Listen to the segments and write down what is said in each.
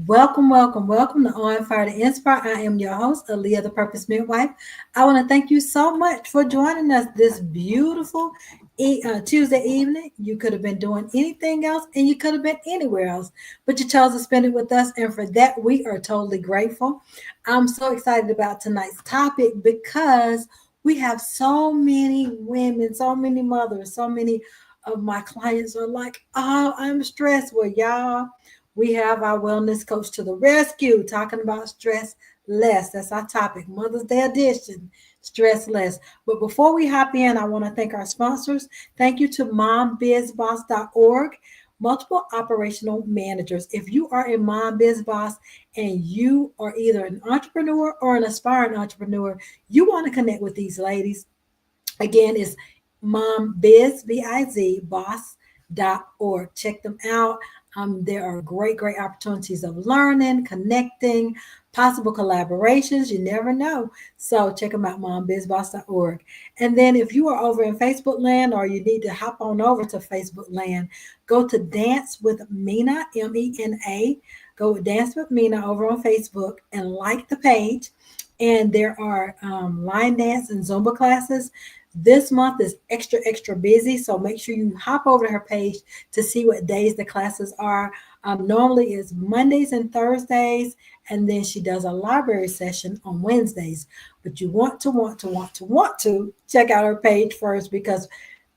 Welcome, welcome, welcome to On Fire to Inspire. I am your host, Aaliyah, the Purpose Midwife. I want to thank you so much for joining us this beautiful Tuesday evening. You could have been doing anything else and you could have been anywhere else, but you chose to spend it with us. And for that, we are totally grateful. I'm so excited about tonight's topic because we have so many women, so many mothers, so many of my clients are like, oh, I'm stressed. Well, y'all, we have our wellness coach to the rescue talking about stress less. That's our topic, Mother's Day edition, stress less. But before we hop in, I want to thank our sponsors. Thank you to mombizboss.org, multiple operational managers. If you are a Mom Biz Boss and you are either an entrepreneur or an aspiring entrepreneur, you want to connect with these ladies. Again, it's mombiz, B-I-Z, boss.org. Check them out. There are great, great opportunities of learning, connecting, possible collaborations. You never know. So check them out, mombizboss.org. And then if you are over in Facebook land or you need to hop on over to Facebook land, go to Dance with Mena, M-E-N-A. Go Dance with Mena over on Facebook and like the page. And there are line dance and Zumba classes. This month is extra, extra busy. So make sure you hop over to her page to see what days the classes are. Normally it's Mondays and Thursdays, and then she does a library session on Wednesdays. But you want to check out her page first because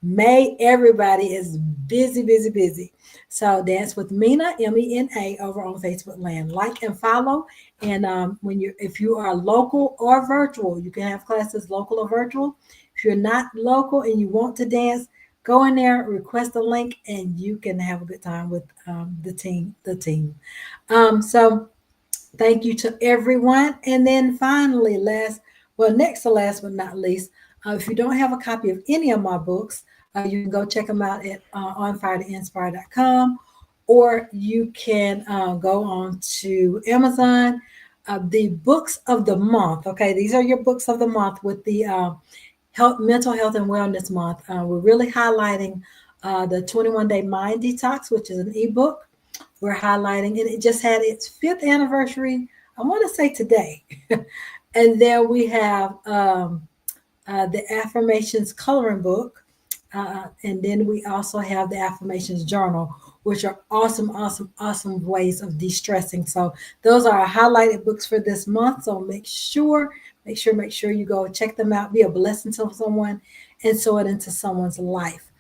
May everybody is busy, busy, busy. So Dance with Mena, M-E-N-A, over on Facebook land. Like and follow. And if you are local or virtual, you can have classes local or virtual. If you're not local and you want to dance, go in there, request a link, and you can have a good time with the team. So thank you to everyone. And then finally, next to last but not least, if you don't have a copy of any of my books, you can go check them out at onfiretoinspire.com, or you can go on to Amazon. The books of the month. Okay, these are your books of the month with the mental health and wellness month. We're really highlighting the 21-day mind detox, which is an ebook. We're highlighting, and it just had its 5th anniversary, I want to say today. And then we have the affirmations coloring book. And then we also have the affirmations journal, which are awesome, awesome, awesome ways of de-stressing. So those are our highlighted books for this month. So make sure you go check them out, be a blessing to someone, and sow it into someone's life.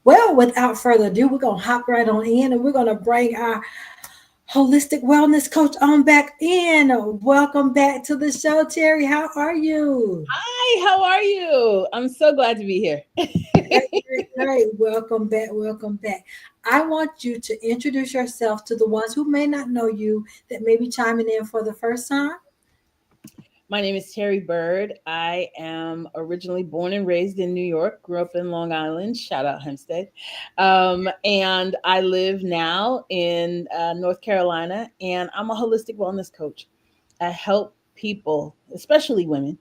Well, without further ado, we're going to hop right on in and we're going to bring our holistic wellness coach on back in. Welcome back to the show, Terry. How are you? Hi, how are you? I'm so glad to be here. Great. Welcome back. Welcome back. I want you to introduce yourself to the ones who may not know you, that may be chiming in for the first time. My name is Terry Bird. I am originally born and raised in New York, grew up in Long Island, shout out Hempstead. And I live now in North Carolina, and I'm a holistic wellness coach. I help people, especially women,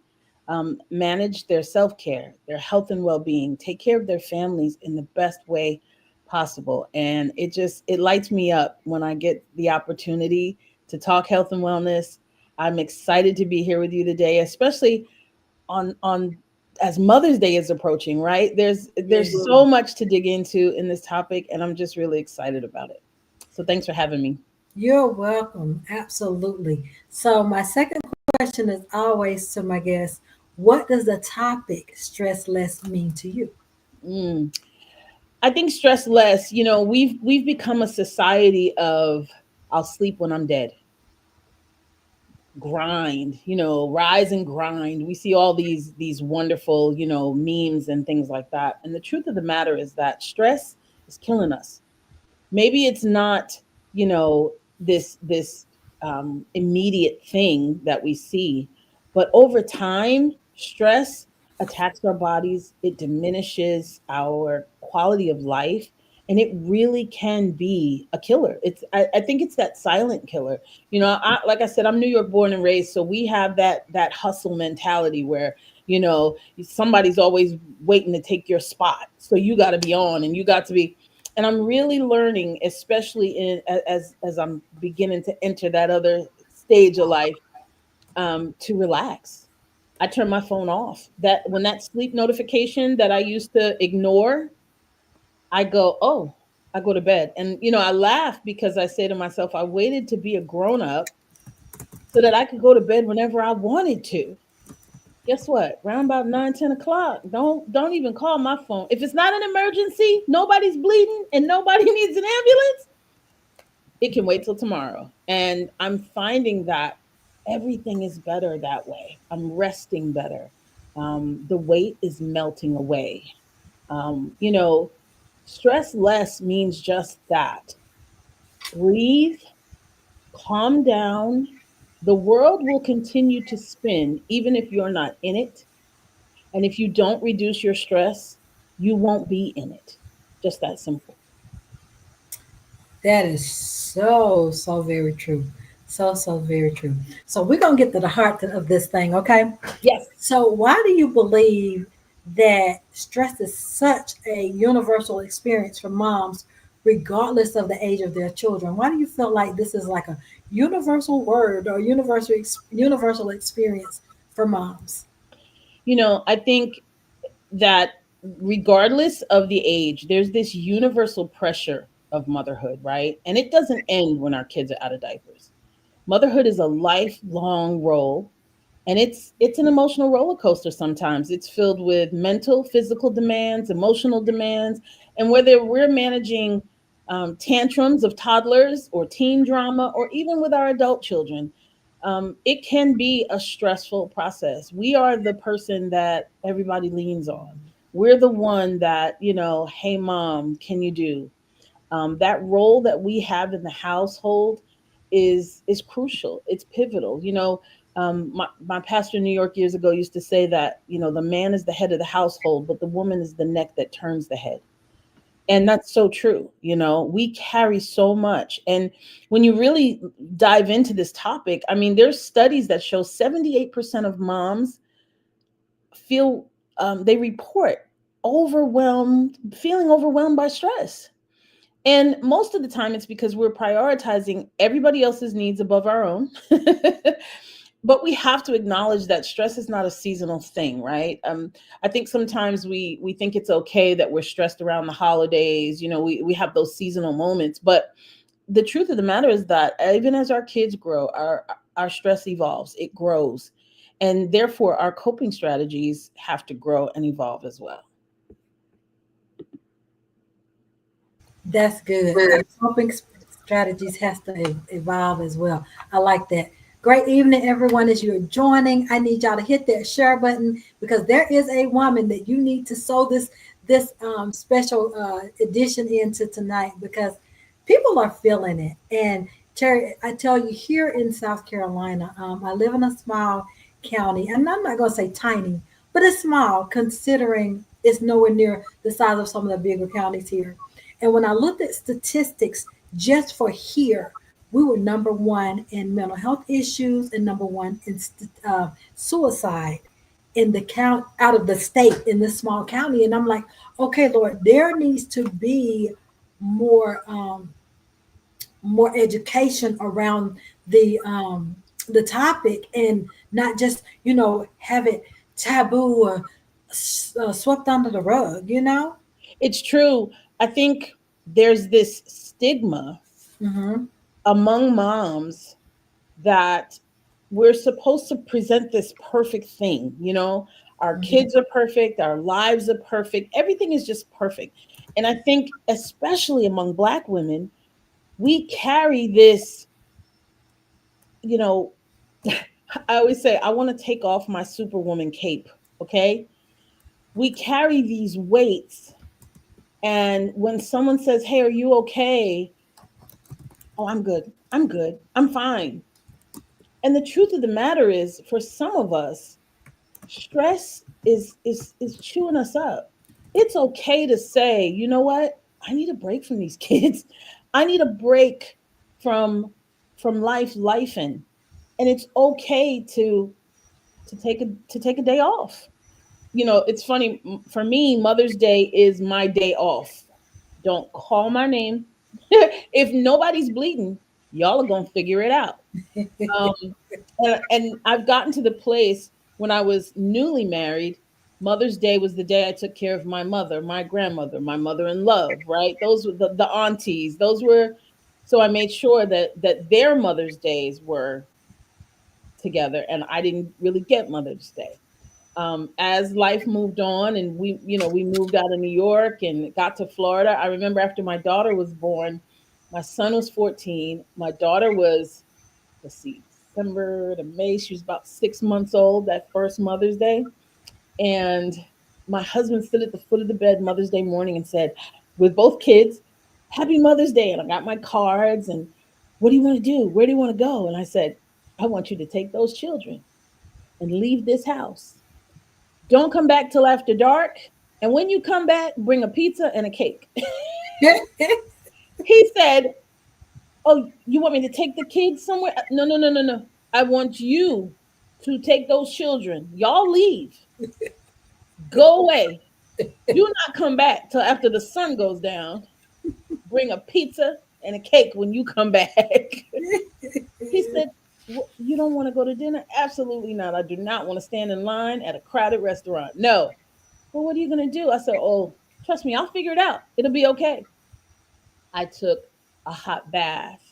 manage their self-care, their health and well-being, take care of their families in the best way possible. And it lights me up when I get the opportunity to talk health and wellness. I'm excited to be here with you today, especially on as Mother's Day is approaching, right? There's so much to dig into in this topic, and I'm just really excited about it. So thanks for having me. You're welcome. Absolutely. So my second question is always to my guests, what does the topic stress less mean to you? Mm. I think stress less, we've become a society of I'll sleep when I'm dead. Grind, rise and grind. We see all these wonderful, memes and things like that. And the truth of the matter is that stress is killing us. Maybe it's not, this immediate thing that we see, but over time, stress attacks our bodies. It diminishes our quality of life, And it really can be a killer. I think it's that silent killer. Like I said, I'm New York born and raised, so we have that hustle mentality where somebody's always waiting to take your spot, so you got to be on and you got to be. And I'm really learning, especially as I'm beginning to enter that other stage of life, to relax. I turn my phone off. That when that sleep notification that I used to ignore, I go, oh, I go to bed. And, I laugh because I say to myself, I waited to be a grown up so that I could go to bed whenever I wanted to. Guess what? Around about 9, 10 o'clock, don't even call my phone. If it's not an emergency, nobody's bleeding and nobody needs an ambulance, it can wait till tomorrow. And I'm finding that everything is better that way. I'm resting better. The weight is melting away. Um, you know, Stress less means just that. Breathe, calm down. The world will continue to spin even if you're not in it. And if you don't reduce your stress, you won't be in it. Just that simple. That is so, so very true. So, so very true. So, we're going to get to the heart of this thing, okay? Yes. So, why do you believe that stress is such a universal experience for moms, regardless of the age of their children? Why do you feel like this is like a universal word or universal experience for moms? I think that regardless of the age, there's this universal pressure of motherhood, right? And it doesn't end when our kids are out of diapers. Motherhood is a lifelong role, and it's an emotional roller coaster. Sometimes it's filled with mental, physical demands, emotional demands, and whether we're managing tantrums of toddlers or teen drama, or even with our adult children, it can be a stressful process. We are the person that everybody leans on. We're the one that, hey mom, can you do? That role that we have in the household is crucial. It's pivotal. My pastor in New York years ago used to say that the man is the head of the household, but the woman is the neck that turns the head. And that's so true. We carry so much. And when you really dive into this topic, I mean, there's studies that show 78% of moms feel they report feeling overwhelmed by stress. And most of the time, it's because we're prioritizing everybody else's needs above our own. But we have to acknowledge that stress is not a seasonal thing, right? I think sometimes we think it's okay that we're stressed around the holidays. We have those seasonal moments. But the truth of the matter is that even as our kids grow, our stress evolves, it grows. And therefore, our coping strategies have to grow and evolve as well. That's good. Our coping strategies has to evolve as well. I like that. Great evening, everyone. As you're joining, I need y'all to hit that share button because there is a woman that you need to sow this special edition into tonight because people are feeling it. And Terry, I tell you, here in South Carolina, I live in a small county, and I'm not going to say tiny, but it's small considering it's nowhere near the size of some of the bigger counties here. And when I looked at statistics just for here, we were number one in mental health issues and number one in suicide in the count out of the state in this small county. And I'm like, okay, Lord, there needs to be more more education around the topic and not just have it taboo or swept under the rug. It's true. I think there's this stigma Hmm. among moms that we're supposed to present this perfect thing. Our kids are perfect, our lives are perfect, everything is just perfect. And I think, especially among Black women, we carry this, you know, I always say, I want to take off my superwoman cape. Okay. We carry these weights. And when someone says, hey, are you okay? Oh, I'm good. I'm good. I'm fine. And the truth of the matter is, for some of us, stress is chewing us up. It's okay to say, you know what? I need a break from these kids. I need a break from life and it's okay to take a day off. You know, it's funny for me, Mother's Day is my day off. Don't call my name. If nobody's bleeding, y'all are going to figure it out. Um, and I've gotten to the place when I was newly married, Mother's Day was the day I took care of my mother, my grandmother, my mother in love, right? Those were the aunties. Those were, so I made sure that their Mother's Days were together and I didn't really get Mother's Day. As life moved on and we moved out of New York and got to Florida, I remember after my daughter was born, my son was 14, my daughter was, let's see, December to May, she was about 6 months old that first Mother's Day. And my husband stood at the foot of the bed Mother's Day morning and said, with both kids, Happy Mother's Day. And I got my cards and what do you want to do? Where do you want to go? And I said, I want you to take those children and leave this house. Don't come back till after dark. And when you come back, bring a pizza and a cake. He said, oh, you want me to take the kids somewhere? No, no, no, no, no. I want you to take those children. Y'all leave. Go away. Do not come back till after the sun goes down. Bring a pizza and a cake when you come back. He said, you don't want to go to dinner? Absolutely not. I do not want to stand in line at a crowded restaurant. No. Well, what are you going to do? I said, oh, trust me, I'll figure it out. It'll be okay. I took a hot bath.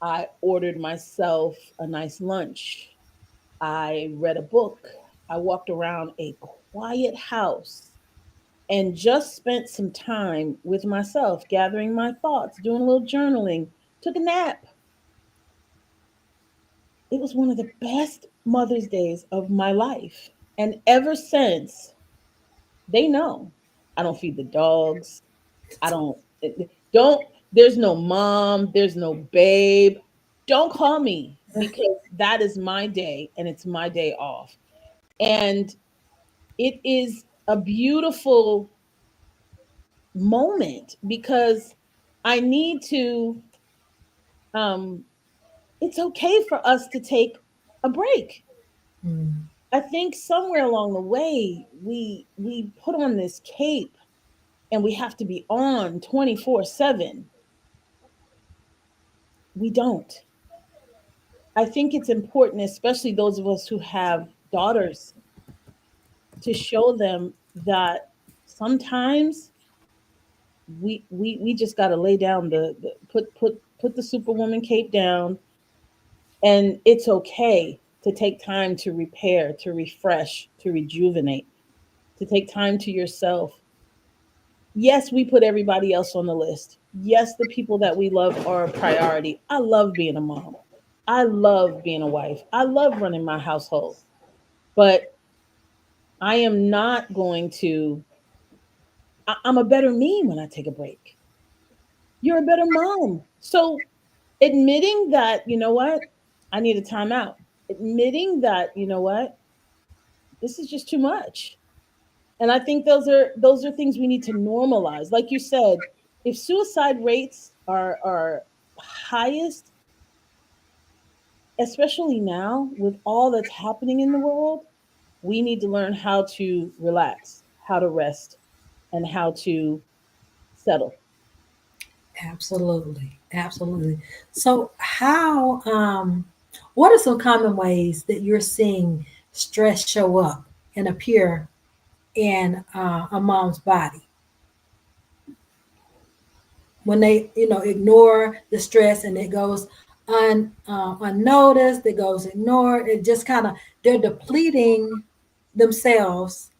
I ordered myself a nice lunch. I read a book. I walked around a quiet house and just spent some time with myself, gathering my thoughts, doing a little journaling, took a nap. It was one of the best Mother's Days of my life. And ever since, they know I don't feed the dogs. I don't, there's no mom, there's no babe. Don't call me because that is my day and it's my day off. And it is a beautiful moment because I need to, um, it's okay for us to take a break. Mm. I think somewhere along the way, we put on this cape and we have to be on 24/7. We don't. I think it's important, especially those of us who have daughters, to show them that sometimes we just got to lay down the put the superwoman cape down, and it's okay to take time to repair, to refresh, to rejuvenate, to take time to yourself. Yes, we put everybody else on the list. Yes, the people that we love are a priority. I love being a mom. I love being a wife. I love running my household. But I am not going to, I'm a better me when I take a break. You're a better mom. So admitting that, you know what, I need a timeout. Admitting that, you know what, this is just too much. And I think those are things we need to normalize. Like you said, if suicide rates are highest, especially now with all that's happening in the world, we need to learn how to relax, how to rest, and how to settle. Absolutely. Absolutely. So what are some common ways that you're seeing stress show up and appear in a mom's body when they, ignore the stress and it goes unnoticed, it goes ignored, it just kind of, they're depleting themselves.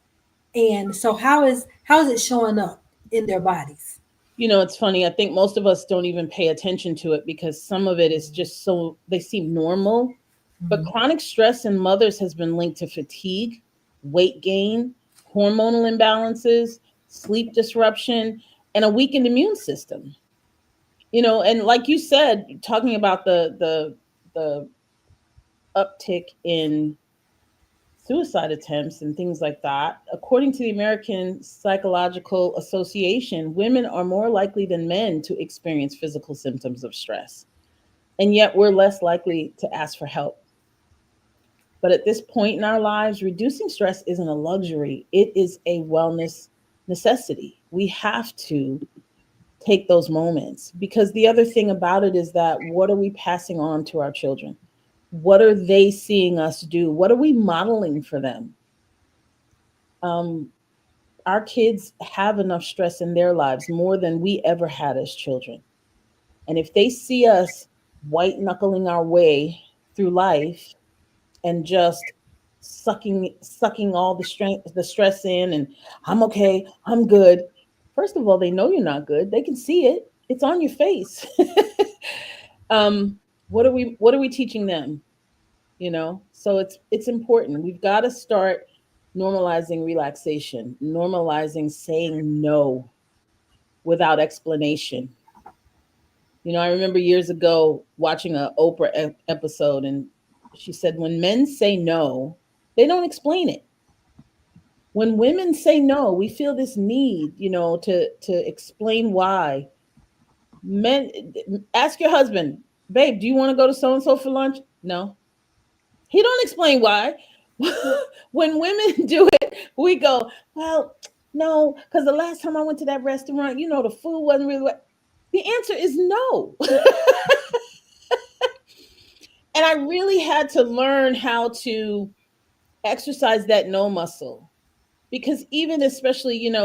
And so how is it showing up in their bodies? You know, it's funny. I think most of us don't even pay attention to it because some of it is just so they seem normal. But Mhm. chronic stress in mothers has been linked to fatigue, weight gain, hormonal imbalances, sleep disruption, and a weakened immune system. You know, and like you said, talking about the uptick in suicide attempts and things like that. According to the American Psychological Association, women are more likely than men to experience physical symptoms of stress, and yet we're less likely to ask for help. But at this point in our lives, reducing stress isn't a luxury, it is a wellness necessity. We have to take those moments, because the other thing about it is that what are we passing on to our children? What are they seeing us do? What are we modeling for them? Um, our kids have enough stress in their lives, more than we ever had as children. And if they see us white knuckling our way through life and just sucking all the stress in, and I'm okay, I'm good. First of all, they know you're not good. They can see it. It's on your face. um, what are we teaching them? So it's important. We've got to start normalizing relaxation, normalizing saying no without explanation. I remember years ago watching a Oprah episode, and she said, when men say no, they don't explain it. When women say no, we feel this need, to explain why. Men, ask your husband, babe, do you want to go to so and so for lunch? No. He don't explain why. When women do it, we go, well, no, because the last time I went to that restaurant, the food wasn't really what. The answer is no. And I really had to learn how to exercise that no muscle, because even especially, in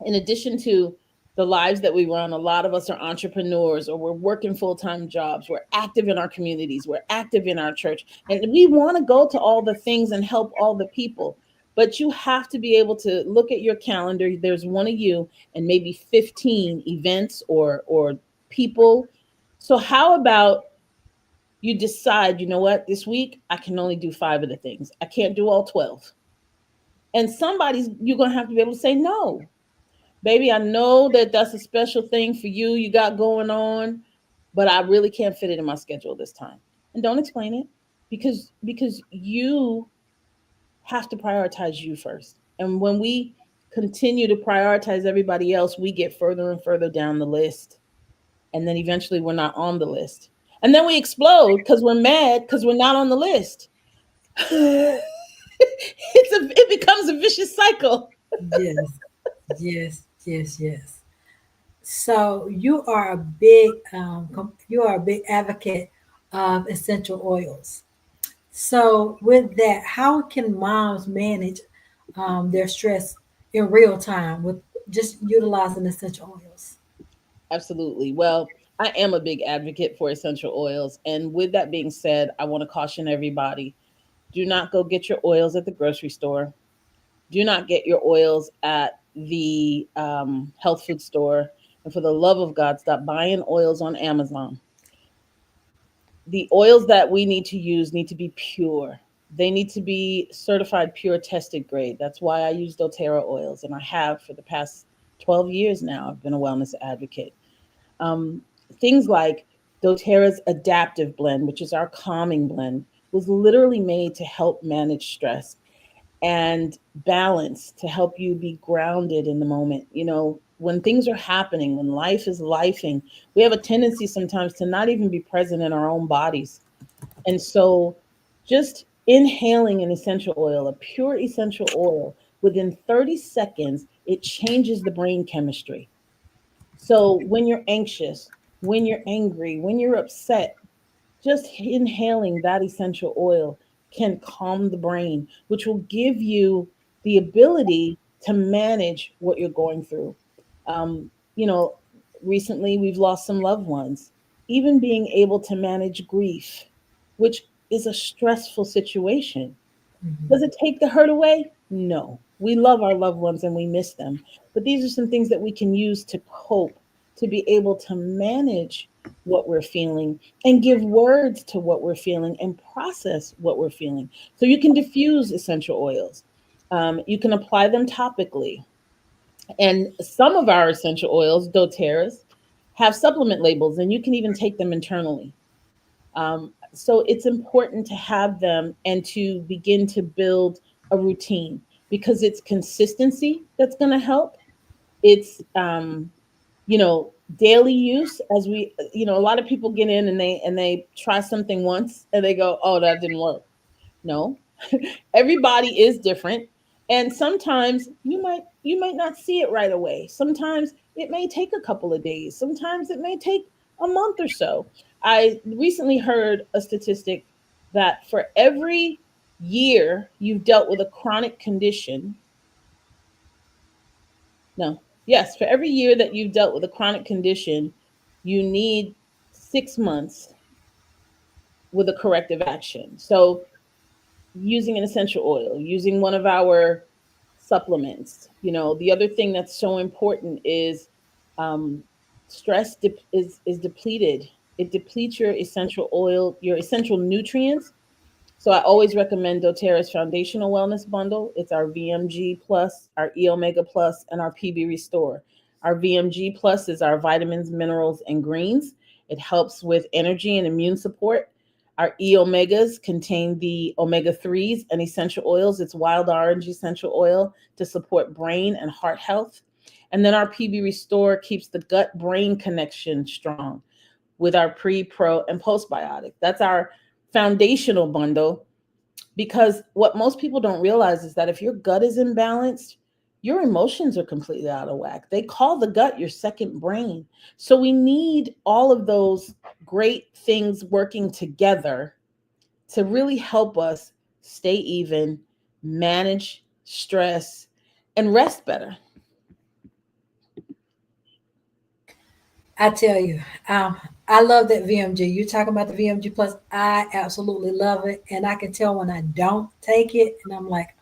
addition to the lives that we run, a lot of us are entrepreneurs, or we're working full-time jobs. We're active in our communities. We're active in our church. And we want to go to all the things and help all the people. But you have to be able to look at your calendar. There's one of you and maybe 15 events or people. So how about you decide, you know what, this week I can only do 5 of the things. I can't do all 12. And you're going to have to be able to say no. Baby, I know that that's a special thing for you got going on, but I really can't fit it in my schedule this time. And don't explain it, because you have to prioritize you first. And when we continue to prioritize everybody else, we get further and further down the list. And then eventually we're not on the list. And then we explode because we're mad because we're not on the list. It becomes a vicious cycle. Yes, yes, yes, yes. So you are a big advocate of essential oils. So with that, how can moms manage their stress in real time with just utilizing essential oils? Absolutely. Well, I am a big advocate for essential oils. And with that being said, I want to caution everybody, do not go get your oils at the grocery store. Do not get your oils at the health food store. And for the love of God, stop buying oils on Amazon. The oils that we need to use need to be pure. They need to be certified pure, tested grade. That's why I use doTERRA oils, and I have for the past 12 years now. I've been a wellness advocate. Um, Things like doTERRA's adaptive blend, which is our calming blend, was literally made to help manage stress and balance, to help you be grounded in the moment. When things are happening, when life is lifing, we have a tendency sometimes to not even be present in our own bodies. And so just inhaling an essential oil, a pure essential oil, within 30 seconds, it changes the brain chemistry. So when you're anxious, when you're angry, when you're upset, just inhaling that essential oil can calm the brain, which will give you the ability to manage what you're going through. Um, you know, Recently we've lost some loved ones. Even being able to manage grief, which is a stressful situation. Does Mhm. it take the hurt away? No. We love our loved ones and we miss them. But these are some things that we can use to cope, to be able to manage what we're feeling and give words to what we're feeling and process what we're feeling. So you can diffuse essential oils. You can apply them topically. And some of our essential oils, doTERRA's, have supplement labels, and you can even take them internally. So it's important to have them and to begin to build a routine, because it's consistency that's going to help. It's daily use. As we, a lot of people get in and they try something once and they go, oh, that didn't work. No, everybody is different, and sometimes you might not see it right away. Sometimes it may take a couple of days. Sometimes it may take a month or so. I recently heard a statistic that for every year you've dealt with a chronic condition, no, yes, for every year that you've dealt with a chronic condition, you need 6 months with a corrective action. So using an essential oil, using one of our supplements. The other thing that's so important is um, stress is depleted. It depletes your essential oil, your essential nutrients. So I always recommend doTERRA's Foundational Wellness Bundle. It's our VMG Plus, our E Omega Plus, and our PB Restore. Our VMG Plus is our vitamins, minerals, and greens. It helps with energy and immune support. Our E Omegas contain the omega 3s and essential oils. It's wild orange essential oil to support brain and heart health. And then our PB Restore keeps the gut brain connection strong with our pre, pro, and postbiotic. That's our foundational bundle, because what most people don't realize is that if your gut is imbalanced, your emotions are completely out of whack. They call the gut your second brain. So we need all of those great things working together to really help us stay even, manage stress, and rest better. I tell you, I love that VMG. You're talking about the VMG Plus. I absolutely love it. And I can tell when I don't take it and I'm like,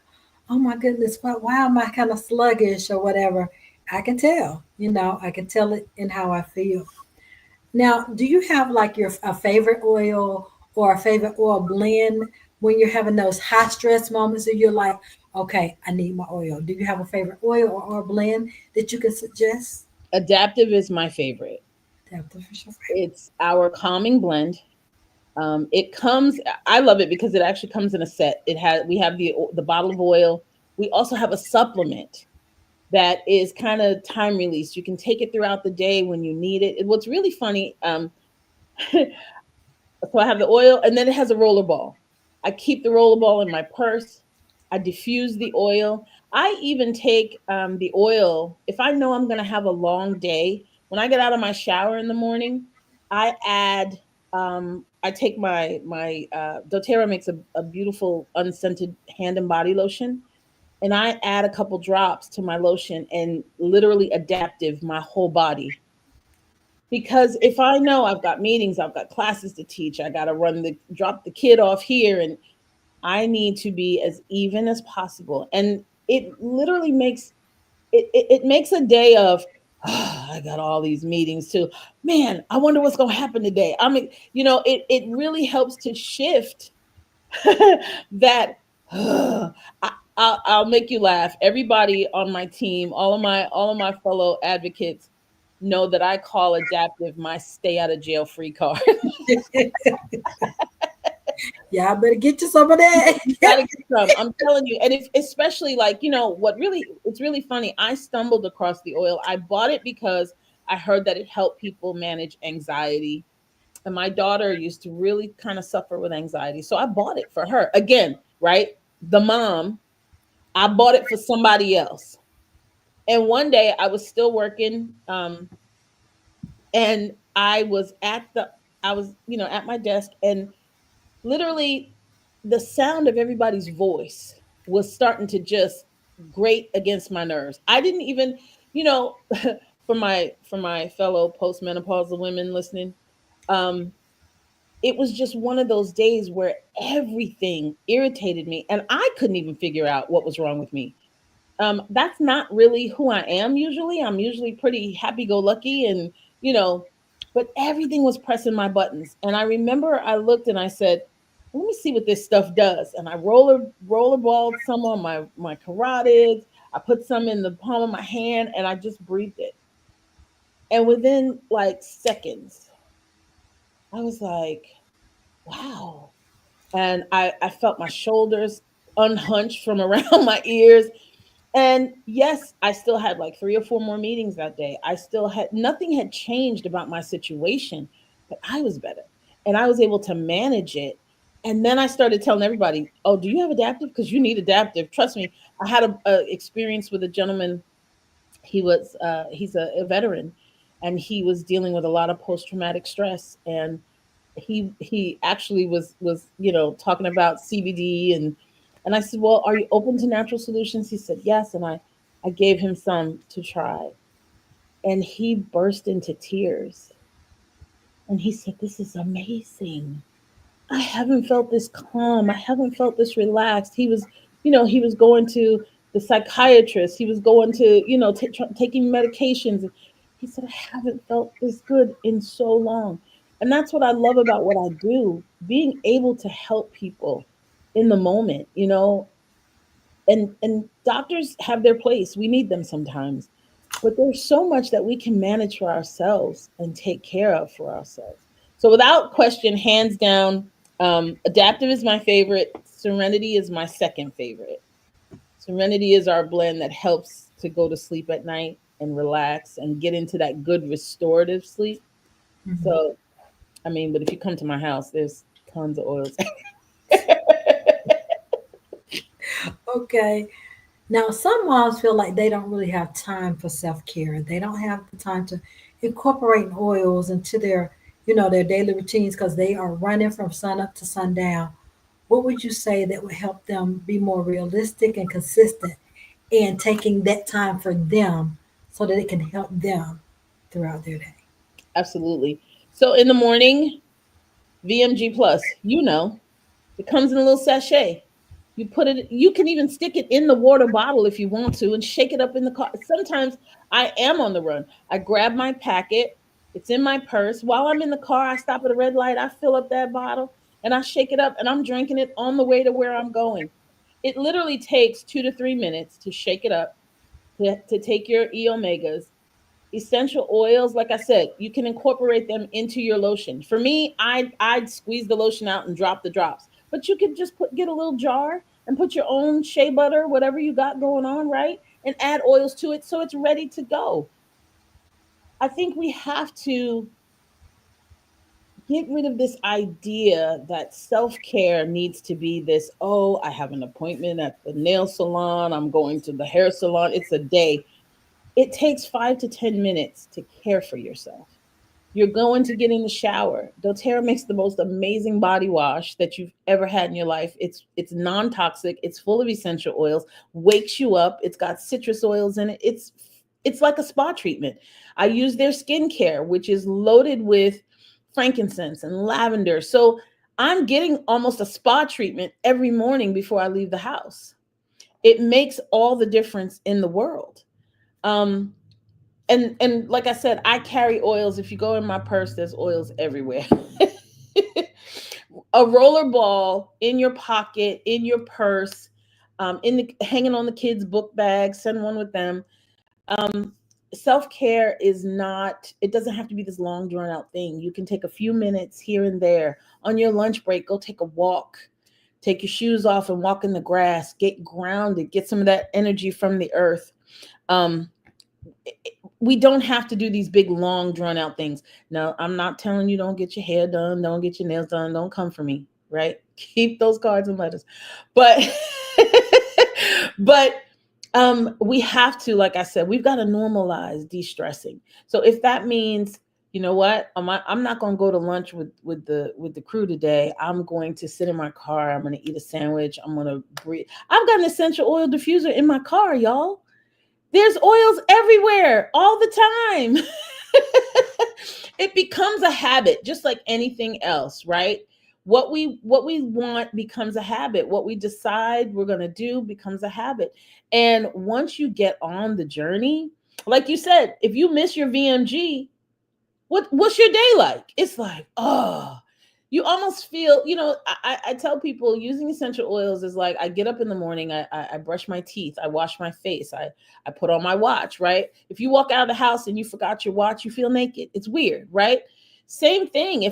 oh my goodness, why am I kind of sluggish or whatever? I can tell, I can tell it in how I feel. Now, do you have like your a favorite oil or a favorite oil blend when you're having those high stress moments that you're like, okay, I need my oil? Do you have a favorite oil or blend that you can suggest? Adaptive is my favorite. That's for sure. It's our calming blend. It comes. I love it because it actually comes in a set. We have the bottle of oil. We also have a supplement that is kind of time release. You can take it throughout the day when you need it. What's really funny, so I have the oil, and then it has a roller ball. I keep the roller ball in my purse. I diffuse the oil. I even take the oil if I know I'm going to have a long day. When I get out of my shower in the morning, I add. I take my DoTerra makes a beautiful unscented hand and body lotion, and I add a couple drops to my lotion and literally adaptive my whole body. Because if I know I've got meetings, I've got classes to teach, I got to drop the kid off here, and I need to be as even as possible. And it literally it makes a day of, oh, I got all these meetings too. Man, I wonder what's going to happen today. I mean, it really helps to shift that. I'll make you laugh. Everybody on my team, all of my fellow advocates know that I call adaptive my stay out of jail free card. Yeah, I better get you some of that. Gotta get some. I'm telling you, and if especially like what really it's really funny. I stumbled across the oil. I bought it because I heard that it helped people manage anxiety, and my daughter used to really kind of suffer with anxiety, so I bought it for her. Again, right? The mom. I bought it for somebody else, and one day I was still working, and I was at my desk, and literally the sound of everybody's voice was starting to just grate against my nerves. I didn't even, you know, for my fellow postmenopausal women listening, um, it was just one of those days where everything irritated me, and I couldn't even figure out what was wrong with me. That's not really who I am usually. I'm usually pretty happy go lucky, and you know, but everything was pressing my buttons. And I remember I looked and I said, let me see what this stuff does. And I rollerballed some on my carotids. I put some in the palm of my hand and I just breathed it. And within like seconds, I was like, wow. And I felt my shoulders unhunched from around my ears. And yes, I still had like 3 or 4 more meetings that day. I still had nothing had changed about my situation, but I was better and I was able to manage it. And then I started telling everybody, "Oh, do you have adaptive? Because you need adaptive. Trust me." I had a experience with a gentleman. He's a veteran, and he was dealing with a lot of post traumatic stress. And he actually was talking about CBD, and I said, "Well, are you open to natural solutions?" He said yes, and I gave him some to try, and he burst into tears, and he said, "This is amazing. I haven't felt this calm. I haven't felt this relaxed." He was going to the psychiatrist. He was going to, taking medications. He said, "I haven't felt this good in so long." And that's what I love about what I do, being able to help people in the moment, and doctors have their place. We need them sometimes. But there's so much that we can manage for ourselves and take care of for ourselves. So without question, hands down, adaptive is my favorite. Serenity is my second favorite. Serenity is our blend that helps to go to sleep at night and relax and get into that good restorative sleep. Mhm. So, I mean, but if you come to my house, there's tons of oils. Okay. Now, some moms feel like they don't really have time for self-care. They don't have the time to incorporate oils into their daily routines because they are running from sun up to sundown. What would you say that would help them be more realistic and consistent in taking that time for them so that it can help them throughout their day? Absolutely. So in the morning, VMG Plus, it comes in a little sachet. You can even stick it in the water bottle if you want to and shake it up in the car. Sometimes I am on the run. I grab my packet, it's in my purse. While I'm in the car, I stop at a red light, I fill up that bottle and I shake it up and I'm drinking it on the way to where I'm going. It literally takes 2 to 3 minutes to shake it up, to take your E omegas. Essential oils, like I said, you can incorporate them into your lotion. For me, I'd squeeze the lotion out and drop the drops, but you could just get a little jar and put your own shea butter, whatever you got going on, right, and add oils to it so it's ready to go. I think we have to get rid of this idea that self-care needs to be this, "Oh, I have an appointment at the nail salon, I'm going to the hair salon, it's a day." It takes 5 to 10 minutes to care for yourself. You're going to get in the shower. doTERRA makes the most amazing body wash that you've ever had in your life. It's non-toxic, it's full of essential oils, wakes you up, it's got citrus oils in it. It's like a spa treatment. I use their skincare, which is loaded with frankincense and lavender. So I'm getting almost a spa treatment every morning before I leave the house. It makes all the difference in the world. Um, and like I said, I carry oils. If you go in my purse, there's oils everywhere. A roller ball in your pocket, in your purse, hanging on the kids' book bag. Send one with them. Um, Self care is not. It doesn't have to be this long drawn out thing. You can take a few minutes here and there on your lunch break. Go take a walk. Take your shoes off and walk in the grass. Get grounded. Get some of that energy from the earth. Um, we don't have to do these big long drawn out things. Now, I'm not telling you don't get your hair done, don't get your nails done, don't come for me, right? Keep those cards and letters. But but we have to, like I said, we've got to normalize de-stressing. So if that means, you know what, I'm not going to go to lunch with the crew today. I'm going to sit in my car, I'm going to eat a sandwich, I'm going to breathe. I've got an essential oil diffuser in my car, y'all. There's oils everywhere all the time. It becomes a habit, just like anything else, right? What we want becomes a habit. What we decide we're going to do becomes a habit. And once you get on the journey, like you said, if you miss your VMG, what's your day like? It's like, oh, you almost feel, I tell people using essential oils is like, I get up in the morning, I brush my teeth, I wash my face, I put on my watch, right? If you walk out of the house and you forgot your watch, you feel naked. It's weird, right? Same thing.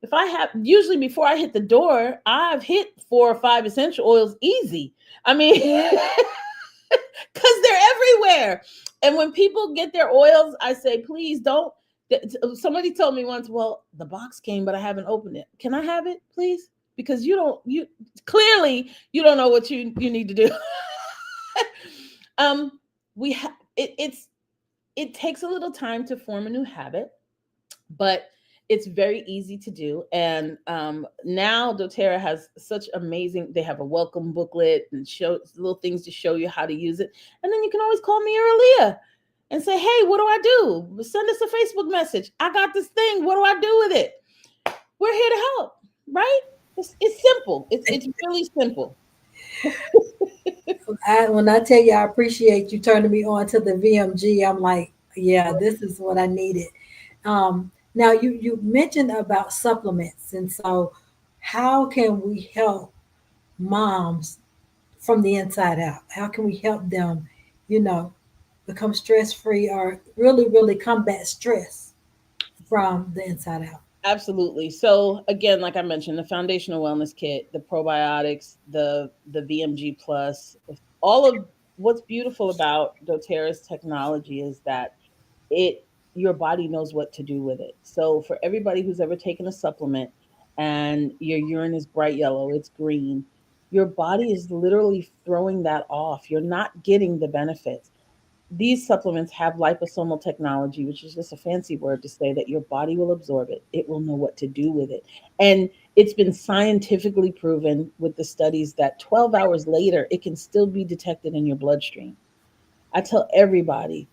If I have, usually before I hit the door, I've hit 4 or 5 essential oils easy. I mean, because they're everywhere. And when people get their oils, I say, please don't. Somebody told me once, well, the box came, but I haven't opened it. Can I have it, please? Because you clearly you don't know what you need to do. We it takes a little time to form a new habit, but it's very easy to do. And now doTERRA has such amazing, they have a welcome booklet and show little things to show you how to use it. And then you can always call me or Aaliyah and say, hey, what do I do? Send us a Facebook message. I got this thing. What do I do with it? We're here to help, right? It's simple. It's really simple. When I tell you I appreciate you turning me on to the VMG, I'm like, yeah, this is what I needed. Now you mentioned about supplements, and so how can we help moms from the inside out? How can we help them, you know, become stress free or really combat stress from the inside out? Absolutely. So again, like I mentioned, the foundational wellness kit, the probiotics, the VMG plus, all of what's beautiful about doTERRA's technology is that it your body knows what to do with it. So for everybody who's ever taken a supplement and your urine is bright yellow, it's green, your body is literally throwing that off. You're not getting the benefits. These supplements have liposomal technology, which is just a fancy word to say that your body will absorb it. It will know what to do with it. And it's been scientifically proven with the studies that 12 hours later, it can still be detected in your bloodstream. I tell everybody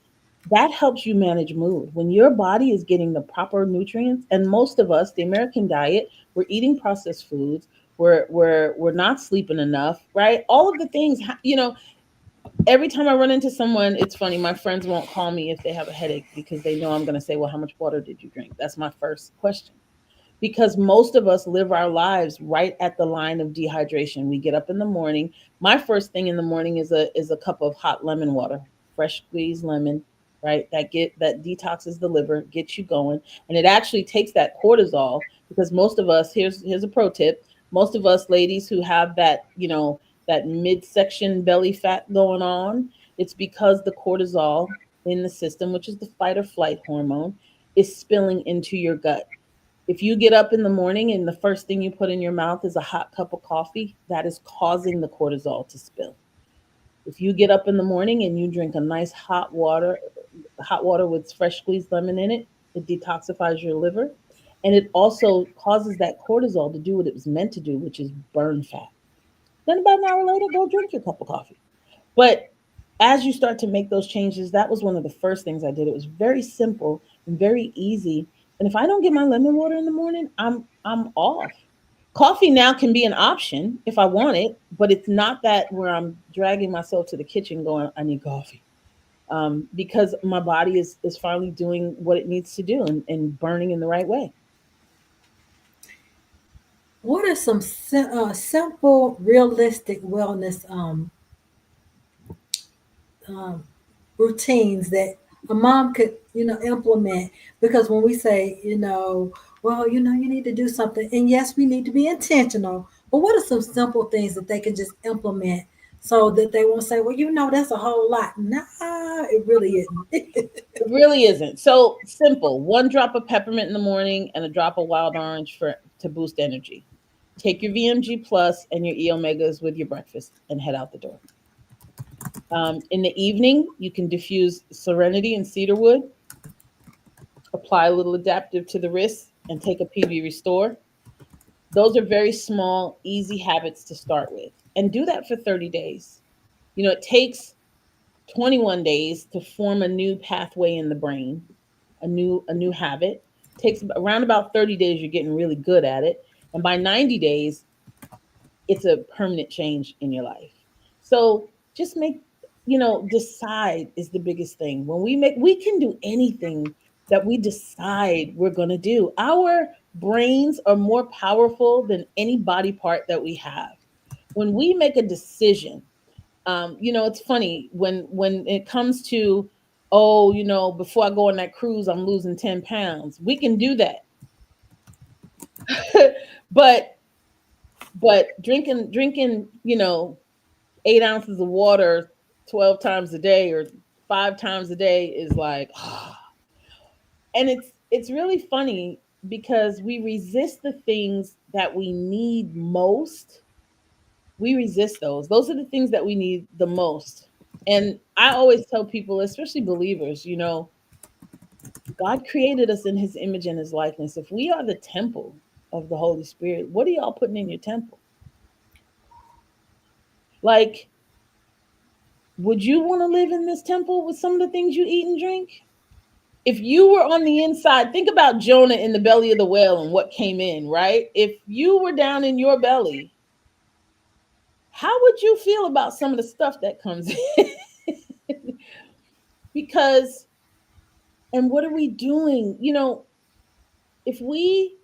that helps you manage mood. When your body is getting the proper nutrients, and most of us, the American diet, we're eating processed foods, we're not sleeping enough, right? All of the things, every time I run into someone, it's funny. My friends won't call me if they have a headache because they know I'm going to say, well, how much water did you drink? That's my first question. Because most of us live our lives right at the line of dehydration. We get up in the morning. My first thing in the morning is a cup of hot lemon water, fresh squeezed lemon, right? That detoxes the liver, gets you going, and it actually takes that cortisol. Because most of us, here's a pro tip, most of us ladies who have that midsection belly fat going on, it's because the cortisol in the system, which is the fight or flight hormone, is spilling into your gut. If you get up in the morning and the first thing you put in your mouth is a hot cup of coffee, that is causing the cortisol to spill. If you get up in the morning and you drink a nice hot water with fresh squeezed lemon in it, it detoxifies your liver, and it also causes that cortisol to do what it was meant to do, which is burn fat. Then about an hour later, go drink your cup of coffee. But as you start to make those changes, that was one of the first things I did. It was very simple and very easy. And if I don't get my lemon water in the morning, I'm off. Coffee now can be an option if I want it, but it's not that where I'm dragging myself to the kitchen going, I need coffee. Because my body is finally doing what it needs to do and burning in the right way. What are some simple, realistic wellness um, routines that a mom could, implement? Because when we say, well, you need to do something, and yes, we need to be intentional. But what are some simple things that they can just implement so that they won't say, well, that's a whole lot? Nah, it really isn't. It really isn't. So simple. One drop of peppermint in the morning and a drop of wild orange to boost energy. Take your VMG plus and your E omegas with your breakfast and head out the door. In the evening, you can diffuse Serenity and cedarwood, apply a little adaptive to the wrist, and take a PB Restore. Those are very small, easy habits to start with, and do that for 30 days. It takes 21 days to form a new pathway in the brain, a new habit. It takes around about 30 days, you're getting really good at it. And by 90 days, it's a permanent change in your life. So just decide is the biggest thing. When we can do anything that we decide we're going to do. Our brains are more powerful than any body part that we have. When we make a decision, it's funny when it comes to, oh, before I go on that cruise, I'm losing 10 pounds. We can do that. but drinking, 8 ounces of water 12 times a day or 5 times a day is like, and it's really funny because we resist the things that we need most. We resist those are the things that we need the most. And I always tell people, especially believers, God created us in his image and his likeness. If we are the temple of the Holy Spirit, what are y'all putting in your temple? Like, would you want to live in this temple with some of the things you eat and drink? If you were on the inside, think about Jonah in the belly of the whale and what came in, right? If you were down in your belly, how would you feel about some of the stuff that comes in? Because, and what are we doing? If we,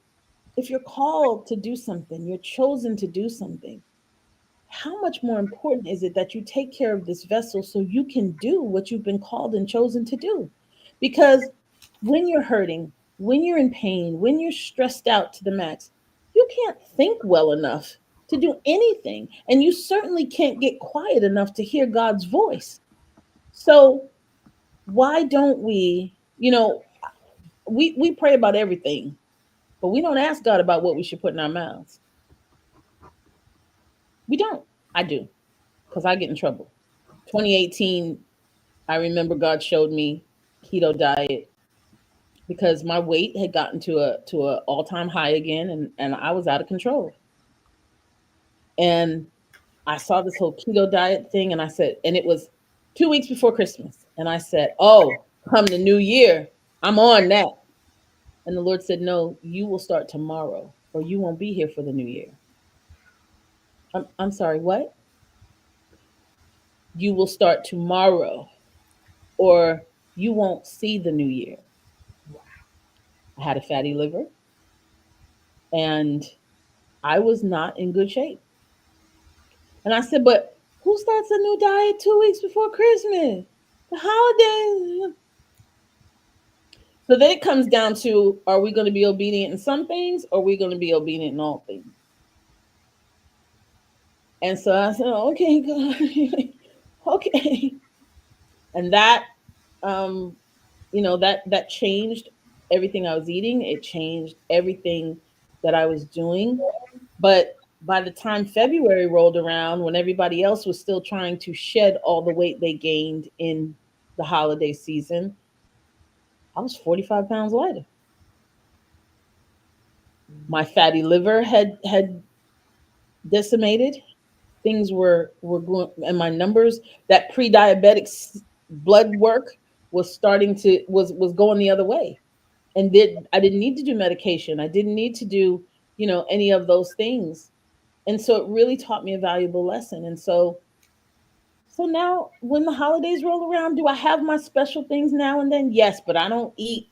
if you're called to do something, you're chosen to do something, how much more important is it that you take care of this vessel so you can do what you've been called and chosen to do? Because when you're hurting, when you're in pain, when you're stressed out to the max, you can't think well enough to do anything. And you certainly can't get quiet enough to hear God's voice. So why don't we pray about everything, but we don't ask God about what we should put in our mouths. We don't. I do, because I get in trouble. 2018, I remember God showed me keto diet because my weight had gotten to a all-time high again, and I was out of control. And I saw this whole keto diet thing, and I said, and it was 2 weeks before Christmas, and I said, "Oh, come the new year, I'm on that." And the Lord said, "No, you will start tomorrow, or you won't be here for the new year." I'm sorry, what? You will start tomorrow, or you won't see the new year. I had a fatty liver, and I was not in good shape. And I said, "But who starts a new diet 2 weeks before Christmas? The holidays." So then it comes down to, are we going to be obedient in some things, or are we going to be obedient in all things? And so I said, "Okay, God." Okay. And that, um, that changed everything I was eating. It changed everything that I was doing. But by the time February rolled around, when everybody else was still trying to shed all the weight they gained in the holiday season, I was 45 pounds lighter. My fatty liver had decimated. Things were going, and my numbers, that pre-diabetic blood work was starting to was going the other way. And I didn't need to do medication. I didn't need to do, any of those things. And so it really taught me a valuable lesson. And so now when the holidays roll around, do I have my special things now and then? Yes, but I don't eat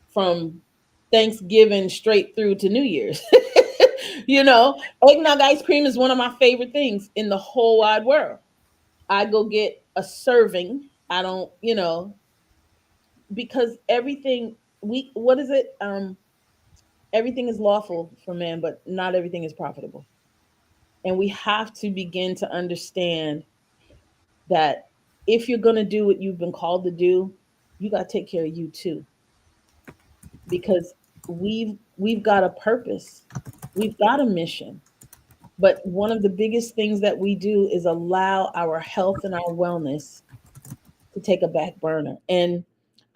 from Thanksgiving straight through to New Year's. Eggnog ice cream is one of my favorite things in the whole wide world. I go get a serving. I don't, because everything what is it? Everything is lawful for man, but not everything is profitable. And we have to begin to understand that if you're going to do what you've been called to do, you got to take care of you too, because we've got a purpose, we've got a mission. But one of the biggest things that we do is allow our health and our wellness to take a back burner. And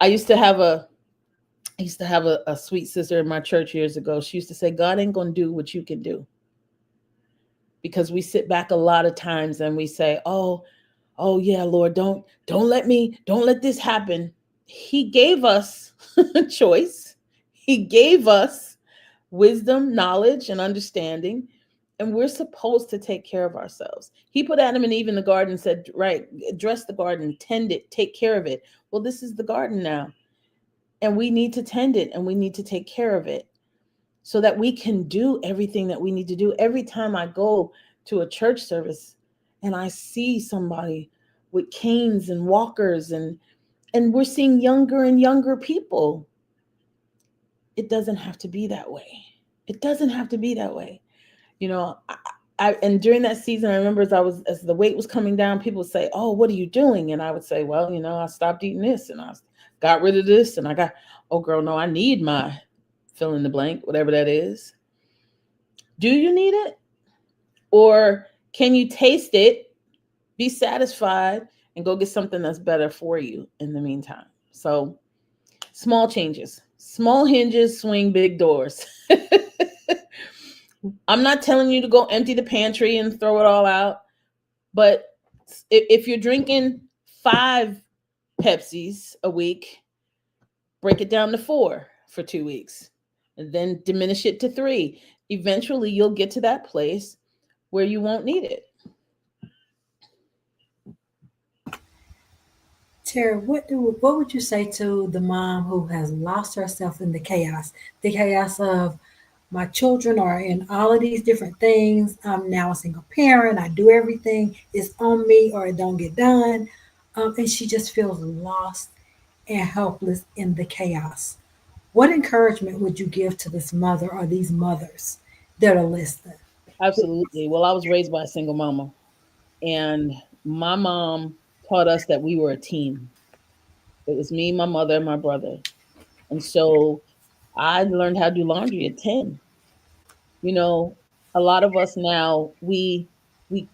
I used to have a sweet sister in my church years ago. She used to say, God ain't going to do what you can do. Because we sit back a lot of times and we say, oh yeah, Lord, don't let this happen. He gave us a choice. He gave us wisdom, knowledge, and understanding. And we're supposed to take care of ourselves. He put Adam and Eve in the garden and said, right, dress the garden, tend it, take care of it. Well, this is the garden now. And we need to tend it and we need to take care of it so that we can do everything that we need to do. Every time I go to a church service and I see somebody with canes and walkers and we're seeing younger and younger people, it doesn't have to be that way. It doesn't have to be that way. You know, and during that season, I remember as the weight was coming down, people would say, "Oh, what are you doing?" And I would say, "Well, I stopped eating this, and I got rid of this, and I got." Oh, girl, no, I need my fill in the blank, whatever that is. Do you need it, or can you taste it, be satisfied, and go get something that's better for you in the meantime? So, small changes, small hinges swing big doors. I'm not telling you to go empty the pantry and throw it all out, but if you're drinking 5 Pepsis a week, break it down to 4 for 2 weeks, and then diminish it to 3. Eventually, you'll get to that place where you won't need it. Terry, what would you say to the mom who has lost herself in the chaos of my children are in all of these different things. I'm now a single parent. I do everything. It's on me or it don't get done. And she just feels lost and helpless in the chaos. What encouragement would you give to this mother or these mothers that are listening? Absolutely. Well, I was raised by a single mama, and my mom taught us that we were a team. It was me, my mother, and my brother. And so I learned how to do laundry at 10. You know, a lot of us now, we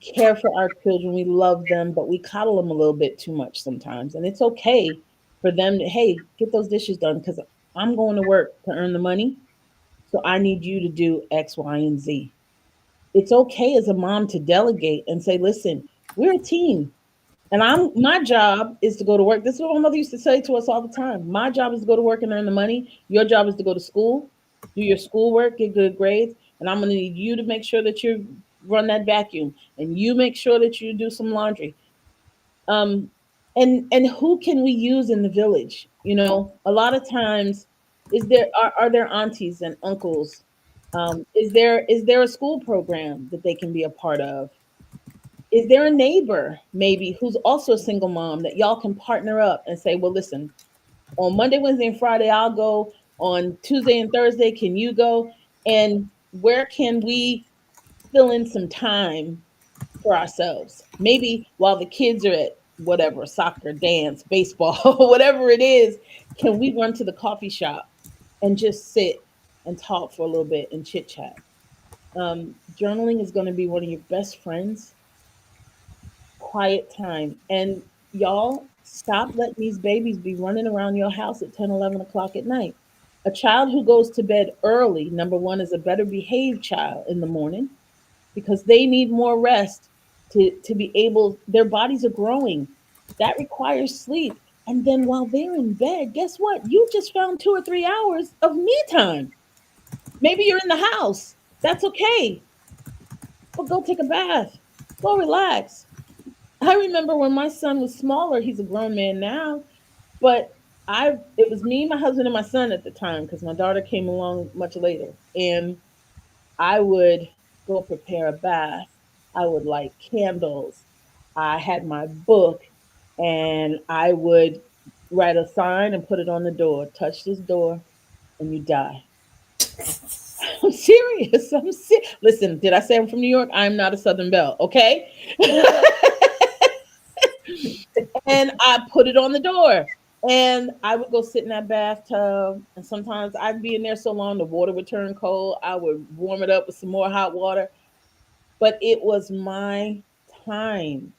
care for our children, we love them, but we coddle them a little bit too much sometimes. And it's okay for them to, hey, get those dishes done because I'm going to work to earn the money. So I need you to do X, Y, and Z. It's okay as a mom to delegate and say, listen, we're a team. And my job is to go to work. This is what my mother used to say to us all the time. My job is to go to work and earn the money. Your job is to go to school, do your schoolwork, get good grades, and I'm going to need you to make sure that you run that vacuum, and you make sure that you do some laundry. Um, and who can we use in the village? A lot of times, are there aunties and uncles? Is there a school program that they can be a part of? Is there a neighbor maybe who's also a single mom that y'all can partner up and say, well, listen, on Monday, Wednesday, and Friday, I'll go. On Tuesday and Thursday, can you go? And where can we fill in some time for ourselves? Maybe while the kids are at whatever, soccer, dance, baseball, whatever it is, can we run to the coffee shop and just sit and talk for a little bit and chit chat? Journaling is going to be one of your best friends. Quiet time. And y'all, stop letting these babies be running around your house at 10, 11 o'clock at night. A child who goes to bed early, number one, is a better behaved child in the morning because they need more rest to be able, their bodies are growing. That requires sleep. And then while they're in bed, guess what? You just found 2 or 3 hours of me time. Maybe you're in the house. That's okay. But go take a bath. Go relax. I remember when my son was smaller, he's a grown man now, but it was me, my husband, and my son at the time because my daughter came along much later. And I would go prepare a bath. I would light candles. I had my book and I would write a sign and put it on the door. Touch this door and you die. I'm serious. Listen, did I say I'm from New York? I'm not a Southern Belle, okay? And I put it on the door. And I would go sit in that bathtub. And sometimes I'd be in there so long the water would turn cold. I would warm it up with some more hot water. But it was my time.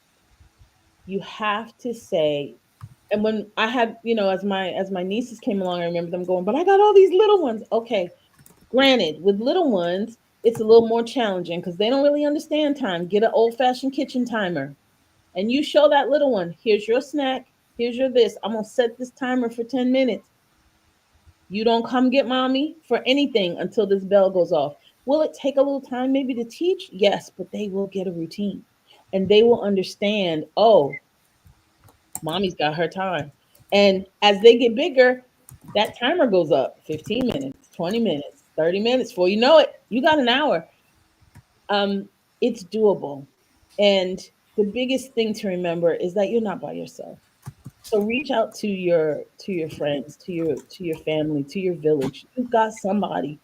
You have to say, and when I had, as my nieces came along, I remember them going, but I got all these little ones. Okay. Granted, with little ones, it's a little more challenging because they don't really understand time. Get an old-fashioned kitchen timer. And you show that little one, here's your snack, here's your this. I'm going to set this timer for 10 minutes. You don't come get mommy for anything until this bell goes off. Will it take a little time maybe to teach? Yes, but they will get a routine and they will understand, oh, mommy's got her time. And as they get bigger, that timer goes up 15 minutes, 20 minutes, 30 minutes. Before you know it, you got an hour. Um, it's doable. And the biggest thing to remember is that you're not by yourself. So reach out to your friends, to your family, to your village. You've got somebody.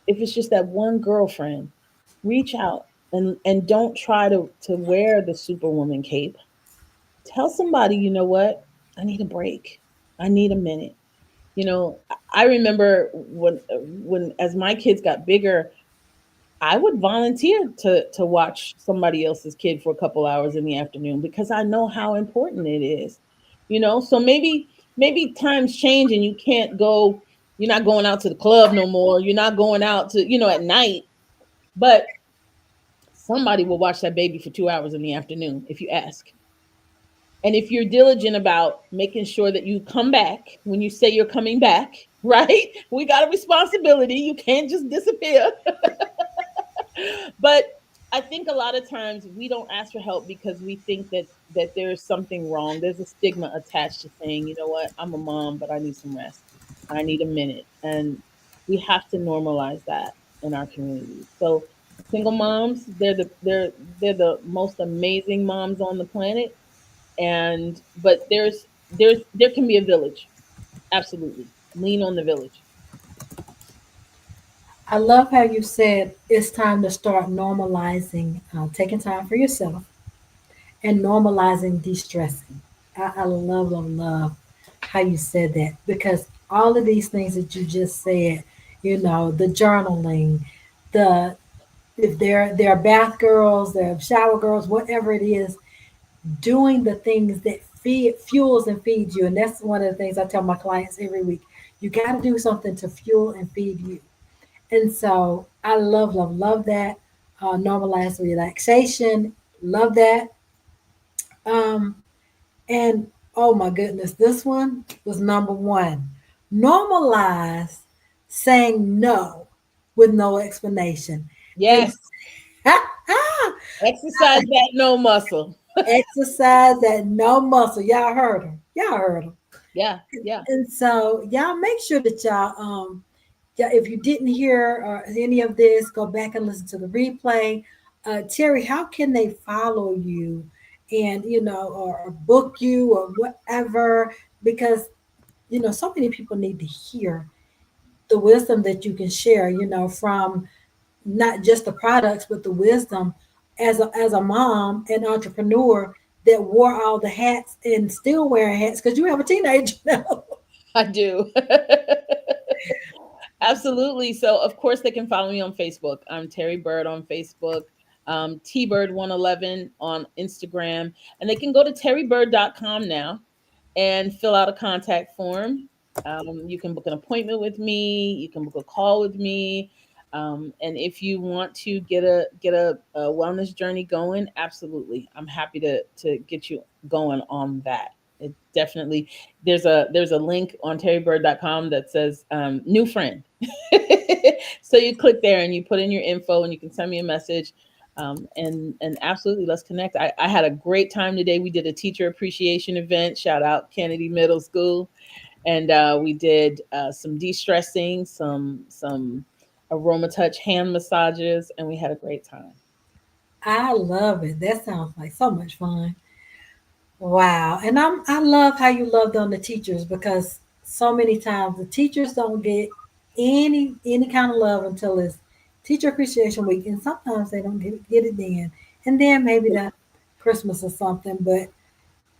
if it's just that one girlfriend, reach out and don't try to wear the superwoman cape. Tell somebody, you know what? I need a break. I need a minute. You know, I remember when as my kids got bigger, I would volunteer to watch somebody else's kid for a couple hours in the afternoon because I know how important it is. You know, so maybe times change and you can't go, you're not going out to the club no more. You're not going out to, at night, but somebody will watch that baby for 2 hours in the afternoon if you ask. And if you're diligent about making sure that you come back when you say you're coming back, right? We got a responsibility. You can't just disappear. But I think a lot of times we don't ask for help because we think that there's something wrong. There's a stigma attached to saying, you know what, I'm a mom, but I need some rest. I need a minute. And we have to normalize that in our community. So single moms, they're the most amazing moms on the planet. And but there can be a village. Absolutely. Lean on the village. I love how you said it's time to start normalizing taking time for yourself and normalizing de-stressing. I love, love, love how you said that because all of these things that you just said, the journaling, the if they're bath girls, they're shower girls, whatever it is, doing the things that fuels and feeds you. And that's one of the things I tell my clients every week. You got to do something to fuel and feed you. And so I love, love, love that. Normalize relaxation. Love that. Um, and oh my goodness, this one was number one. Normalize saying no with no explanation. Yes. Exercise that no muscle. Exercise that no muscle. Y'all heard her. Y'all heard her. Yeah, yeah. And so y'all make sure that yeah, if you didn't hear any of this, go back and listen to the replay. Terry, how can they follow you and or book you or whatever? Because so many people need to hear the wisdom that you can share. From not just the products, but the wisdom as a mom and entrepreneur that wore all the hats and still wearing hats because you have a teenager now. I do. Absolutely. So, of course, they can follow me on Facebook. I'm Terry Bird on Facebook, TBird111 on Instagram, and they can go to terrybird.com now and fill out a contact form. You can book an appointment with me. You can book a call with me. And if you want to get a wellness journey going, absolutely, I'm happy to get you going on that. It definitely there's a link on terrybird.com that says new friend. So you click there and you put in your info and you can send me a message. And absolutely, let's connect. I had a great time today. We did a teacher appreciation event. Shout out Kennedy Middle School, and we did some de-stressing, some aroma touch hand massages, and we had a great time. I love it. That sounds like so much fun. Wow. And I love how you loved on the teachers because so many times the teachers don't get any kind of love until it's teacher appreciation week. And sometimes they don't get it then. And then maybe that Christmas or something. But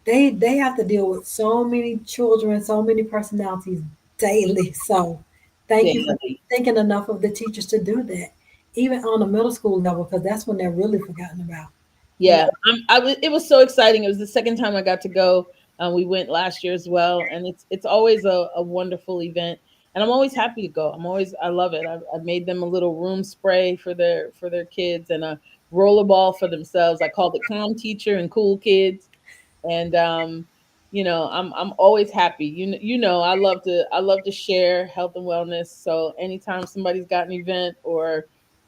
they have to deal with so many children, so many personalities daily. So thank you for Daily. thinking enough of the teachers to do that. Even on the middle school level, because that's when they're really forgotten about. You know, Yeah, it was so exciting. It was the second time I got to go. We went last year as well, and it's always a wonderful event. And I'm always happy to go. I love it. I've made them a little room spray for their kids and a rollerball for themselves. I called it Calm Teacher and Cool Kids. And I'm always happy. I love to share health and wellness. So anytime somebody's got an event or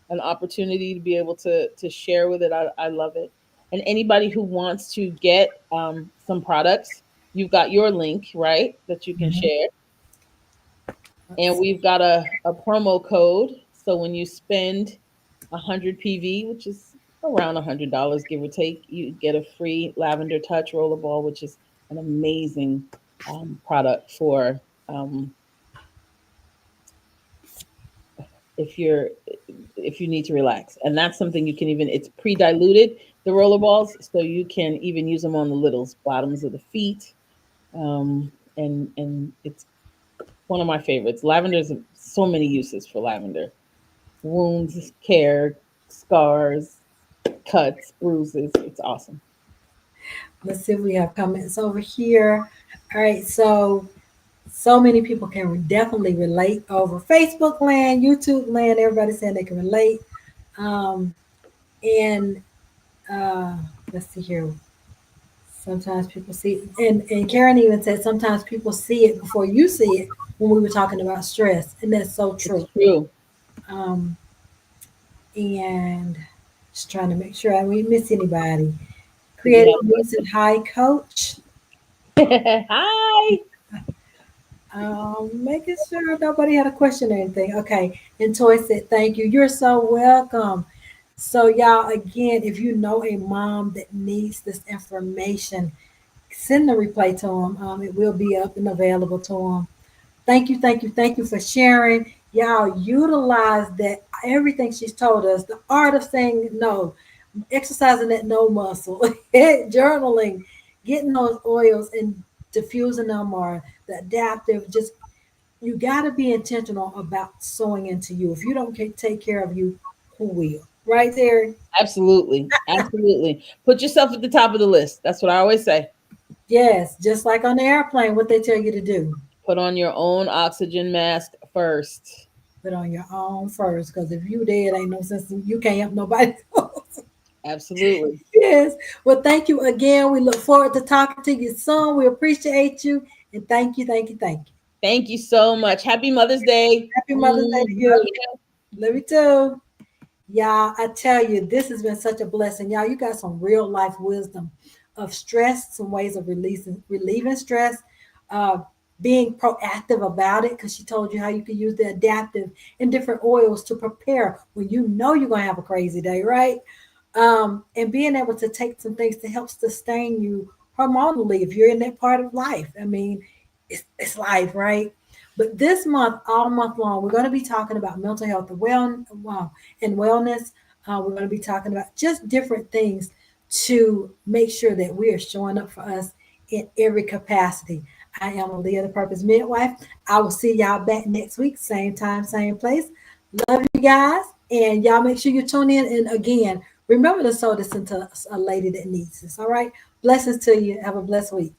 an opportunity to be able to share with it, I love it. And anybody who wants to get some products, you've got your link, right, that you can mhm. share. And we've got a promo code. So when you spend 100 PV, which is around $100, give or take, you get a free Lavender Touch rollerball, which is an amazing product for um, if you're if you need to relax. And that's something you can even, it's pre-diluted, the roller balls, so you can even use them on the littles, bottoms of the feet. And it's one of my favorites. Lavender's so many uses for lavender. Wounds care, scars, cuts, bruises. It's awesome. Let's see if we have comments over here. All right, so many people can definitely relate over Facebook land, YouTube land. Everybody saying they can relate. Um, and let's see here. Sometimes people see, and Karen even said sometimes people see it before you see it when we were talking about stress, and that's so It's true. true. Um, and just trying to make sure I didn't miss anybody. Did you Creative have a Music High Coach. question? Hi. Making sure nobody had a question or anything. Okay. And Toy said, thank you. You're so welcome. So, y'all, again, if you know a mom that needs this information, send the replay to them. It will be up and available to them. Thank you, thank you, thank you for sharing. Y'all utilize that everything she's told us, the art of saying no, exercising that no muscle, journaling, getting those oils and diffusing them or the adaptive. Just you got to be intentional about sewing into you. If you don't take care of you, who will? Right there. Absolutely. Absolutely. Put yourself at the top of the list. That's what I always say. Yes, just like on the airplane, what they tell you to do. Put on your own oxygen mask first. Put on your own first, because if you dead, ain't no sense. You can't help nobody else. Absolutely. Yes. Well, thank you again. We look forward to talking to you soon. We appreciate you. And thank you, thank you, thank you. Thank you so much. Happy Mother's Day. Happy Mother's Day Love to you. you. Love you too. Y'all, I tell you, this has been such a blessing. Y'all, you got some real life wisdom of stress, some ways of relieving stress, uh, being proactive about it, because she told you how you can use the adaptive and different oils to prepare when you know you're going to have a crazy day, right? And being able to take some things to help sustain you hormonally if you're in that part of life. I mean, it's life, right? But this month, all month long, we're going to be talking about mental health and wellness. We're going to be talking about just different things to make sure that we are showing up for us in every capacity. I am Aaliyah, the Purpose Midwife. I will see y'all back next week, same time, same place. Love you guys. And y'all make sure you tune in. And again, remember to sow this into a lady that needs this. All right. Blessings to you. Have a blessed week.